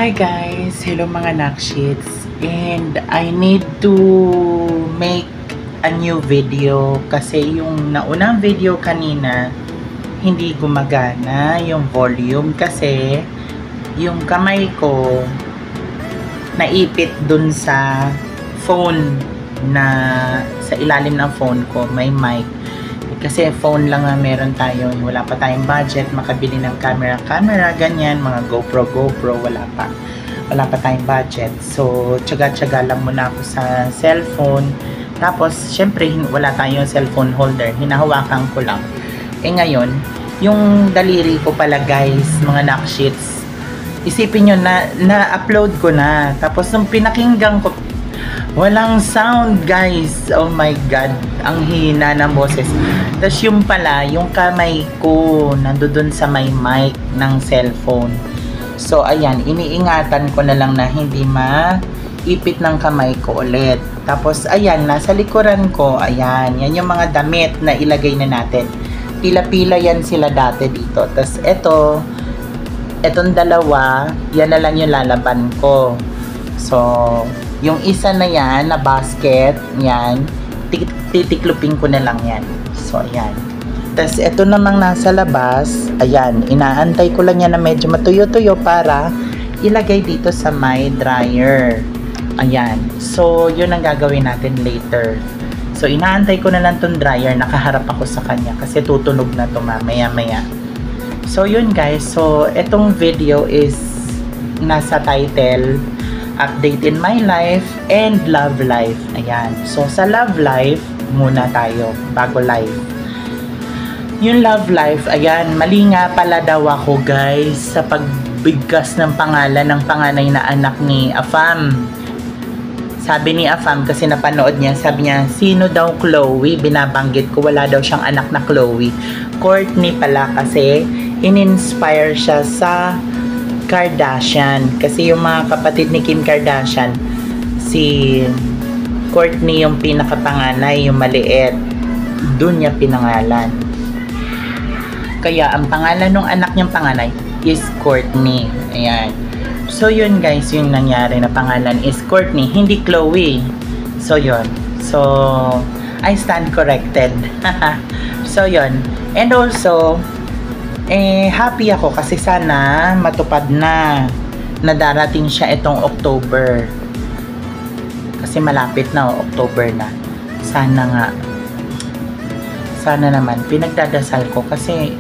Hi guys! Hello mga nakshits, and I need to make a new video kasi yung naunang video kanina hindi gumagana yung volume kasi yung kamay ko naipit dun sa phone na sa ilalim ng phone ko may mic kasi phone lang na meron tayo, wala pa tayong budget makabili ng camera ganyan, mga GoPro wala pa tayong budget, so tsaga lang muna ako sa cellphone. Tapos syempre wala tayong cellphone holder, hinahawakan ko lang. Ngayon yung daliri ko pala guys, mga nakshits, isipin nyo na-upload ko na, tapos nung pinakinggan ko walang sound guys, oh my god, ang hina ng boses. Tapos yung pala, yung kamay ko nandoon sa may mic ng cellphone. So ayan, iniingatan ko na lang na hindi maipit ng kamay ko ulit. Tapos ayan, nasa likuran ko, ayan, yan yung mga damit na ilagay na natin. Pila-pila yan sila dati dito. Tapos etong dalawa, yan na lang yung lalaban ko. So yung isa na yan, na basket, yan, titiklupin ko na lang yan. So, ayan. Tapos, ito namang nasa labas, ayan, inaantay ko lang yan na medyo matuyo-tuyo para ilagay dito sa my dryer. Ayan. So, yun ang gagawin natin later. So, inaantay ko na lang tong dryer, nakaharap ako sa kanya kasi tutunog na to mamaya-maya. So, yun guys. So, etong video is nasa title, Update in My Life and Love Life. Ayan. So, sa Love Life muna tayo, bago life. Yung Love Life, ayan, mali nga pala daw ako guys sa pagbigkas ng pangalan ng panganay na anak ni Afam. Sabi ni Afam, kasi napanood niya, sabi niya, sino daw Chloe? Binabanggit ko, wala daw siyang anak na Chloe. Courtney pala kasi in-inspire siya sa Kardashian, kasi yung mga kapatid ni Kim Kardashian, si Courtney yung pinakapanganay, yung maliit, dun niya pinangalan. Kaya ang pangalan ng anak niyang panganay is Courtney. Ayan. So yun guys, yung nangyari na pangalan is Courtney, hindi Chloe. So yun. So I stand corrected. So yun. And also happy ako kasi sana matupad na darating siya itong October. Kasi malapit na, October na. Sana naman. Pinagdadasal ko kasi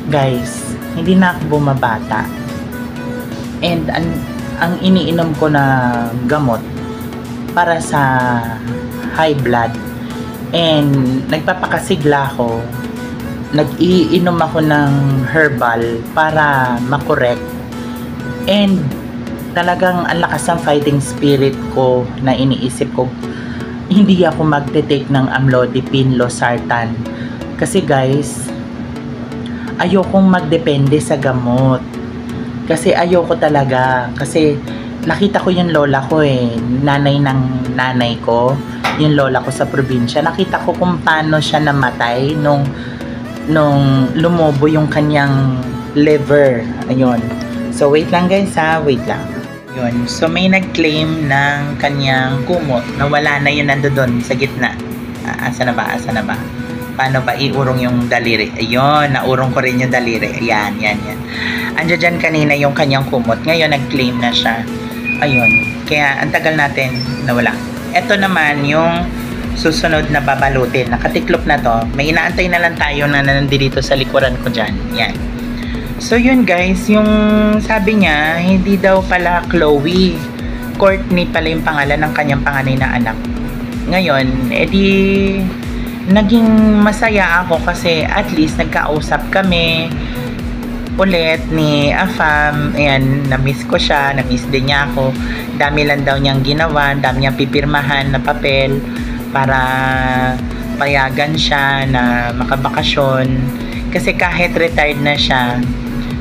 guys, hindi na ako bumabata. And ang iniinom ko na gamot para sa high blood. And nagpapakasigla ako. Nag-iinom ako ng herbal para makorek. And talagang ang lakas ng fighting spirit ko na iniisip ko, hindi ako magte-take ng amlodipine, losartan. Kasi guys, ayokong magdepende sa gamot. Kasi ayoko talaga. Kasi nakita ko yung lola ko nanay ng nanay ko, yung lola ko sa probinsya. Nakita ko kung paano siya namatay nung lumobo yung kanyang liver. Ayun. So, wait lang guys ha. Wait lang. Yun. So, may nag-claim ng kanyang kumot na wala na yun nandoon sa gitna. Asa na ba? Paano ba iurong yung daliri? Ayun. Naurong ko rin yung daliri. Ayan. Andiyan dyan kanina yung kanyang kumot. Ngayon, nag-claim na siya. Ayun. Kaya, ang tagal natin nawala. Ito naman yung susunod na babalutin. Nakatiklop na to. May inaantay na lang tayo na nandito sa likuran ko dyan. Yan. So yun guys, yung sabi niya, hindi daw pala Chloe. Courtney pala yung pangalan ng kanyang panganay na anak. Ngayon, naging masaya ako kasi at least nagkausap kami ulit ni Afam. Ayan, na-miss ko siya, na-miss din niya ako. Dami lang daw niyang ginawa, dami niyang pipirmahan na papel para payagan siya na makabakasyon. Kasi kahit retired na siya,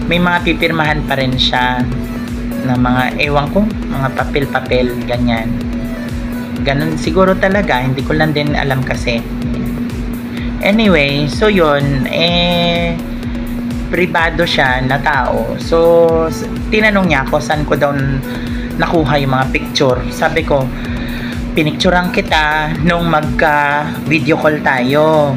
may mga pipirmahan pa rin siya na mga, ewan ko, mga papel-papel, ganyan. Ganun siguro talaga, hindi ko lang din alam kasi. Anyway, so yun, pribado siya na tao. So, tinanong niya ako saan ko daw nakuha yung mga picture. Sabi ko, pinicturean kita nung magka-video call tayo.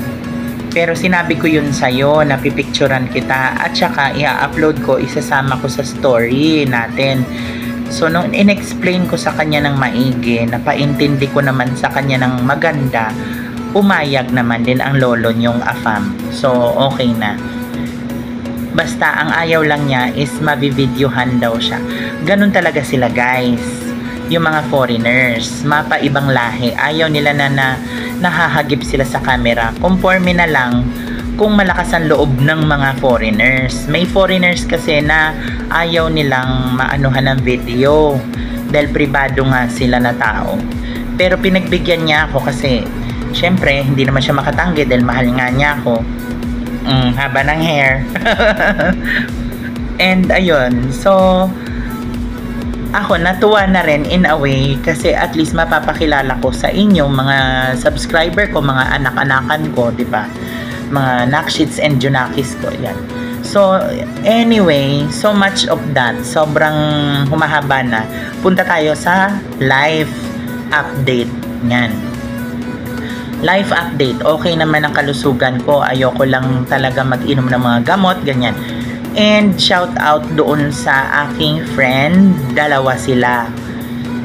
Pero sinabi ko yun sa'yo na pipicturean kita at saka i-upload ko, isasama ko sa story natin. So, nung in-explain ko sa kanya ng maigi, napaintindi ko naman sa kanya ng maganda, umayag naman din ang lolo niyong afam. So, okay na. Basta, ang ayaw lang niya is mabivideohan daw siya. Ganun talaga sila, guys. Yung mga foreigners, mapaibang lahi, ayaw nila na nahahagip sila sa camera. Conforme na lang kung malakas ang loob ng mga foreigners. May foreigners kasi na ayaw nilang maanuhan ng video dahil pribado nga sila na tao. Pero pinagbigyan niya ako kasi syempre hindi naman siya makatanggi dahil mahal nga niya ako. Haba ng hair. And ayun, so ako natuwa na rin in a way kasi at least mapapakilala ko sa inyo mga subscriber ko, mga anak-anakan ko, di ba? Mga nakshits and junakis ko, yan. So anyway, so much of that, sobrang humahaba na. Punta tayo sa life update. Yan, life update. Okay naman ang kalusugan ko, ayoko lang talaga mag-inom ng mga gamot, ganyan. And shout out doon sa aking friend, dalawa sila,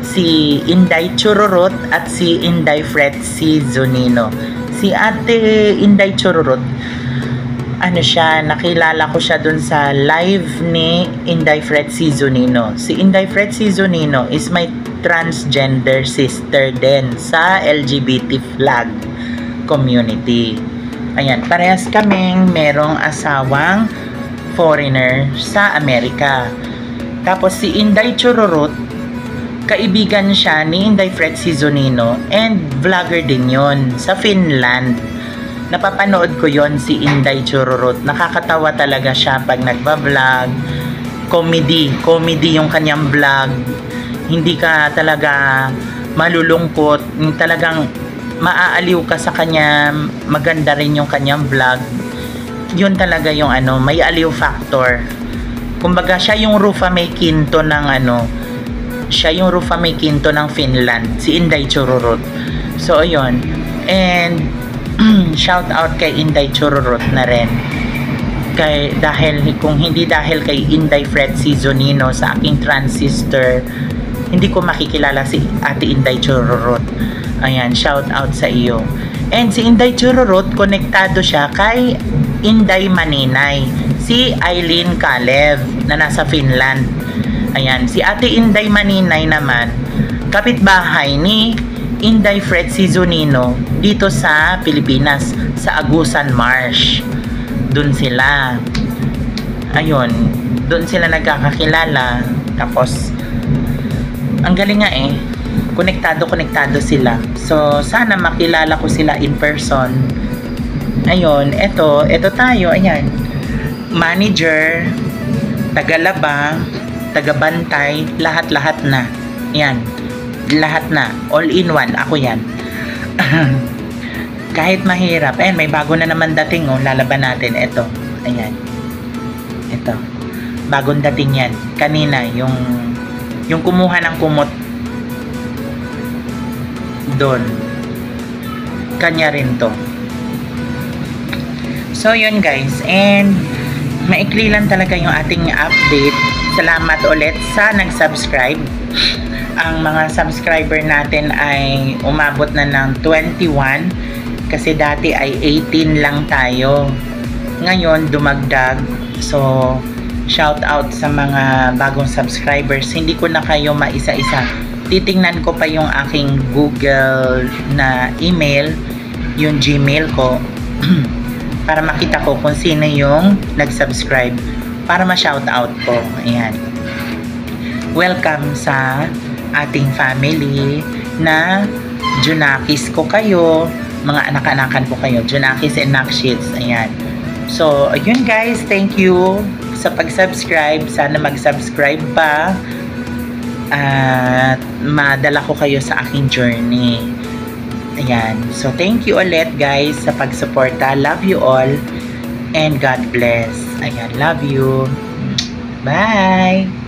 si Inday Chururut at si Inday Fretzy Zunino. Si Ate Inday Chururut, ano siya, nakilala ko siya doon sa live ni Inday Fretzy Zunino. Si Inday Fretzy Zunino is my transgender sister din sa LGBT flag community. Ayan, parehas kaming merong asawang foreigner sa Amerika. Tapos si Inday Chururut, kaibigan siya ni Inday Fretzy Zunino and vlogger din yon sa Finland. Napapanood ko yon si Inday Chururut. Nakakatawa talaga siya pag nagba-vlog. Comedy yung kanyang vlog. Hindi ka talaga malulungkot. Talagang maaaliw ka sa kanya. Maganda rin yung kanyang vlog. Yun talaga yung ano, may aliw factor. Kumbaga siya yung Rufa May Quinto ng siya yung Rufa May Quinto ng Finland, si Inday Chururut. So ayun. And shout out kay Inday Chururut na rin. Kung hindi dahil kay Inday Fretzy Zunino sa aking trans sister, hindi ko makikilala si Ate Inday Chururut. Ayan, shout out sa iyo. And si Inday Chururut, konektado siya kay Inday Maninay, si Eileen Kalev na nasa Finland. Ayan, si Ate Inday Maninay naman, kapitbahay ni Inday Fretzy Zunino dito sa Pilipinas, sa Agusan Marsh. Doon sila. Ayun, doon sila nagkakakilala. Tapos ang galing nga konektado sila. So sana makilala ko sila in person. Ayun, eto tayo, ayan. Manager, tagalaba, tagabantay, lahat-lahat na. Ayan, lahat na. All in one, ako yan. Kahit mahirap. Ayan, may bago na naman dating, lalaban natin. Eto, ayan. Eto, bagong dating yan. Kanina, yung kumuha ng kumot doon. Kanya rin to. So yun guys, and maikli lang talaga yung ating update. Salamat ulit sa nag-subscribe. Ang mga subscriber natin ay umabot na ng 21 kasi dati ay 18 lang tayo. Ngayon dumagdag. So shout out sa mga bagong subscribers. Hindi ko na kayo maisa-isa. Titingnan ko pa yung aking Google na email, yung Gmail ko. Para makita ko kung sino yung nag-subscribe para ma-shoutout ko. Ayan. Welcome sa ating family na Junakis ko kayo, mga anak-anakan ko kayo, Junakis and Nakshits. Ayan. So, ayun guys, thank you sa pag-subscribe. Sana mag-subscribe pa at madala ko kayo sa aking journey. Ayan. So, thank you ulit guys sa pagsuporta. Love you all. And God bless. Ayan, love you. Bye!